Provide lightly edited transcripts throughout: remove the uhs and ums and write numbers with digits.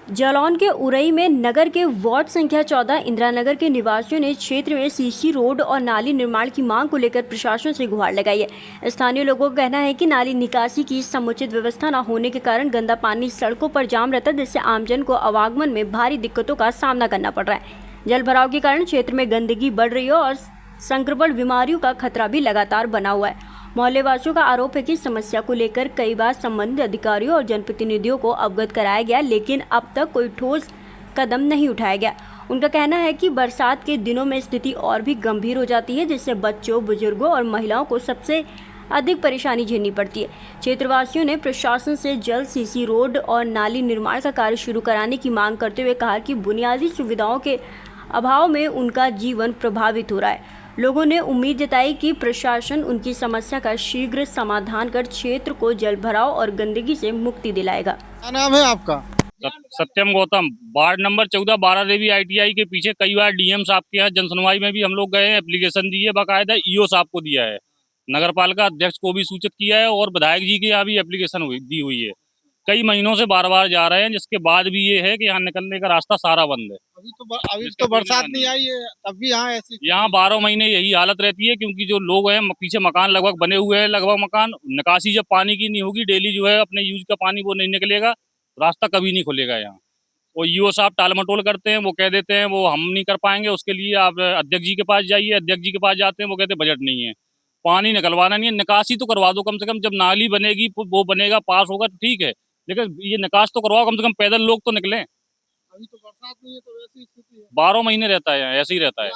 जालौन के उरई में नगर के वार्ड संख्या 14 इंदिरा नगर के निवासियों ने क्षेत्र में सीसी रोड और नाली निर्माण की मांग को लेकर प्रशासन से गुहार लगाई है। स्थानीय लोगों का कहना है कि नाली निकासी की समुचित व्यवस्था न होने के कारण गंदा पानी सड़कों पर जाम रहता है, जिससे आमजन को आवागमन में भारी दिक्कतों का सामना करना पड़ रहा है। जल भराव के कारण क्षेत्र में गंदगी बढ़ रही है और संक्रमण बीमारियों का खतरा भी लगातार बना हुआ है। मोहल्लेवासियों का आरोप है कि समस्या को लेकर कई बार संबंधित अधिकारियों और जनप्रतिनिधियों को अवगत कराया गया, लेकिन अब तक कोई ठोस कदम नहीं उठाया गया। उनका कहना है कि बरसात के दिनों में स्थिति और भी गंभीर हो जाती है, जिससे बच्चों, बुजुर्गों और महिलाओं को सबसे अधिक परेशानी झेलनी पड़ती है। क्षेत्रवासियों ने प्रशासन से जल्द सीसी रोड और नाली निर्माण का कार्य शुरू कराने की मांग करते हुए कहा कि बुनियादी सुविधाओं के अभाव में उनका जीवन प्रभावित हो रहा है। लोगों ने उम्मीद जताई कि प्रशासन उनकी समस्या का शीघ्र समाधान कर क्षेत्र को जल भराव और गंदगी से मुक्ति दिलाएगा। क्या नाम है आपका? सत्यम गौतम, वार्ड नंबर 14 12 देवी ITI के पीछे कई बार डीएम साहब के यहाँ जनसुनवाई में भी हम लोग गए हैं, एप्लीकेशन दी है, बाकायदा ईओ साहब को दिया है, नगर पालिका अध्यक्ष को भी सूचित किया है और विधायक जी के यहाँ भी एप्लीकेशन दी हुई है। कई महीनों से बार बार जा रहे हैं, जिसके बाद भी ये है कि यहाँ निकलने का रास्ता सारा बंद है। अभी तो बरसात नहीं आई है, तब भी यहाँ ऐसी यहाँ 12 महीने यही हालत रहती है, क्योंकि जो लोग हैं पीछे मकान लगभग बने हुए हैं, लगभग मकान, निकासी जब पानी की नहीं होगी, डेली जो है अपने यूज का पानी वो नहीं निकलेगा, रास्ता कभी नहीं खुलेगा यहाँ। वो ईओ साहब टाल मटोल करते हैं, वो कह देते हैं वो हम नहीं कर पाएंगे, उसके लिए आप अध्यक्ष जी के पास जाइए। अध्यक्ष जी के पास जाते हैं, वो कहते हैं बजट नहीं है, पानी निकलवाना नहीं है, निकासी तो करवा दो कम से कम। जब नाली बनेगी वो बनेगा, पास होगा तो ठीक है, लेकिन ये निकास तो करवाओ, कम से कम पैदल लोग तो निकलें। अभी तो बरसात नहीं है तो वैसी स्थिति है। 12 महीने रहता है यहाँ, ऐसे ही रहता है।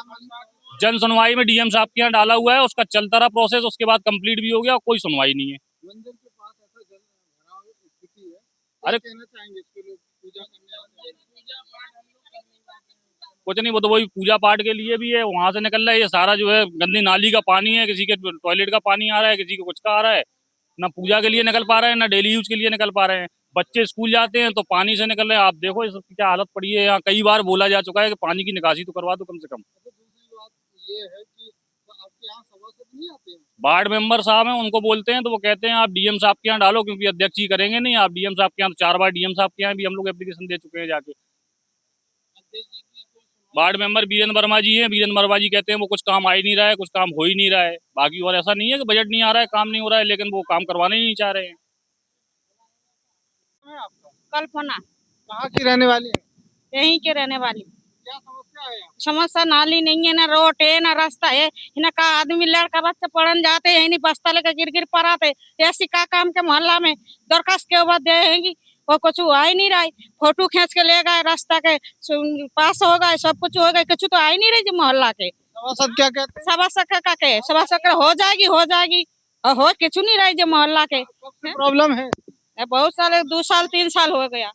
जन सुनवाई में डीएम साहब के यहाँ डाला हुआ है, उसका चलता रहा प्रोसेस, उसके बाद कंप्लीट भी हो गया, कोई सुनवाई नहीं है। मंदिर के पास ऐसा जल भराव स्थिति है, अरे क्या कहना चाहेंगे इसके लोग पूजा करने आते हैं? कुछ नहीं, वो तो वही पूजा पाठ के लिए भी है, वहां से निकल रहा है। ये सारा जो है गंदी नाली का पानी है, किसी के टॉयलेट का पानी आ रहा है, किसी को कुछ का आ रहा है। ना पूजा के लिए निकल पा रहे हैं, ना डेली यूज के लिए निकल पा रहे हैं। बच्चे स्कूल जाते हैं तो पानी से निकल रहे हैं। आप देखो इस क्या हालत पड़ी है यहाँ। कई बार बोला जा चुका है कि पानी की निकासी तो करवा दो कम से कम। अच्छा, दूसरी बात ये है कि आपके यहाँ सभासद नहीं आते हैं? वार्ड मेंबर साहब हैं, उनको बोलते हैं तो वो कहते हैं आप डीएम साहब के यहाँ डालो, क्योंकि अध्यक्ष जी करेंगे नहीं। आप डीएम साहब के यहाँ, 4 बार डीएम साहब के यहाँ भी हम लोग एप्लीकेशन दे चुके हैं जाके। अध्यक्ष जी की कोई सुनवाई वार्ड मेंबर बीरेंद्र वर्मा जी हैं, बीरेंद्र वर्मा जी कहते हैं वो कुछ काम आ ही नहीं रहा है, कुछ काम हो ही नहीं रहा है। बाकी और ऐसा नहीं है कि बजट नहीं आ रहा है, काम नहीं हो रहा है, लेकिन वो काम करवाने ही नहीं चाह रहे हैं। है आपका? कल्पना कहाँ की रहने वाली है? यहीं के रहने वाली। क्या समस्या है यहाँ? समस्या नाली नहीं है, ना रोड है, ना रास्ता है। इन्हें का आदमी लड़का बच्चे पढ़न जाते हैं, नहीं बस्ता लेकर गिर गिर पड़ाते। ऐसी का काम के मोहल्ला में दरखास्त के बाद देंगी, वो कुछ आ ही नहीं रहा है। फोटो खींच के ले गए, रास्ता के पास हो गए, सब कुछ हो गए, कुछ तो आ ही नहीं रही जी मोहल्ला के। सभासद क्या कहते हैं? सभा सखा का के सभा सखा हो जाएगी और हो कुछ नहीं रही जी मोहल्ला के। कब से प्रॉब्लम है? बहुत सारे 2 साल 3 साल हो गया।